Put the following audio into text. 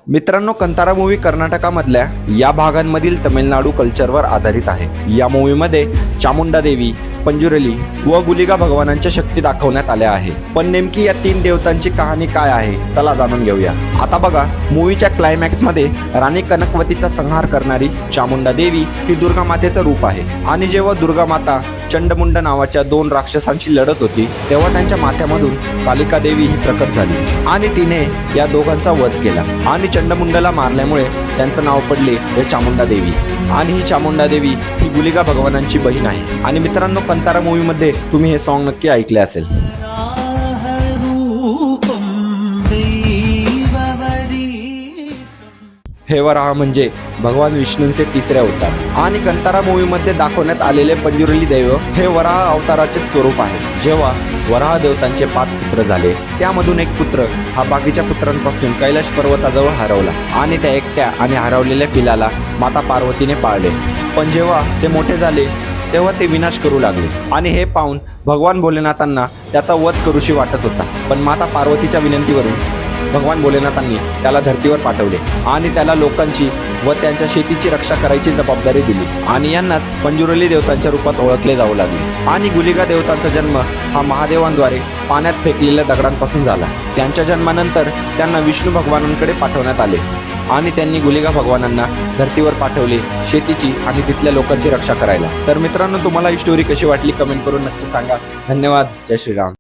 मित्रांनो, कंतारा मूवी कर्नाटकामधल्या या भागांमधील तमिळनाडू कल्चरवर आधारित आहे। या मूवीमध्ये चामुंडा देवी, पंजुरली व गुलिगा भगवानांच्या शक्ती दाखवण्यात आल्या आहे। पण नेमकी या तीन देवतांची कहाणी काय आहे, चला जाणून घेऊया। आता बघा, मूवीच्या क्लायमॅक्स मध्ये राणी कनकवतीचा संहार करणारी चामुंडा देवी ही दुर्गा मातेचं रूप आहे। आणि जेव्हा दुर्गा माता चंडमुंड नावाच्या दोन राक्षसांशी लढत होती, तेव्हा त्यांच्या माथ्यामधून कालिका देवी ही प्रकट झाली आणि तिने या दोघांचा वध केला आणि चंडमुंडला मारल्यामुळे त्यांचं नाव पडले हे चामुंडा देवी। आणि ही चामुंडा देवी ही गुलिगा भगवानांची बहीण आहे। आणि मित्रांनो, कंतारा मूवी मध्ये तुम्ही हे सॉन्ग नक्की ऐकले असेल। हे वराह म्हणजे भगवान विष्णूंचे तिसरे अवतार। आणि कंतारा मूवी मध्ये दाखवण्यात आलेले पंजुरली देव हे वराह अवताराचे स्वरूप आहे। जेव्हा वराह देवतांचे 5 पुत्र झाले, त्यामधून एक पुत्र हा बाकीच्या पुत्रांपासून कैलाश पर्वताजवळ हरवला आणि त्या एकट्या आणि हरवलेल्या पिलाला माता पार्वतीने पाळले। पण जेव्हा ते मोठे झाले तेव्हा ते विनाश करू लागले आणि हे पाहून भगवान भोलेनाथांना त्याचा वध करूशी वाटत होता। पण माता पार्वतीच्या विनंतीवरून भगवान भोलेनाथांनी त्याला धर्तीवर पाठवले आणि त्याला लोकांची व त्यांच्या शेतीची रक्षा करायची जबाबदारी दिली। आणि यांनाच पंजुरली देवतांच्या रूपात ओळखले जाऊ लागले। आणि गुलिगा देवतांचा जन्म हा महादेवांद्वारे पाण्यात फेकलेल्या दगडांपासून झाला। त्यांच्या जन्मानंतर त्यांना विष्णू भगवानांकडे पाठवण्यात आले आणि त्यांनी गुलिगा भगवानांना धर्तीवर पाठवले शेतीची आणि तिथल्या लोकांची रक्षा करायला। तर मित्रांनो, तुम्हाला ही स्टोरी कशी वाटली कमेंट करून नक्की सांगा। धन्यवाद। जय श्रीराम।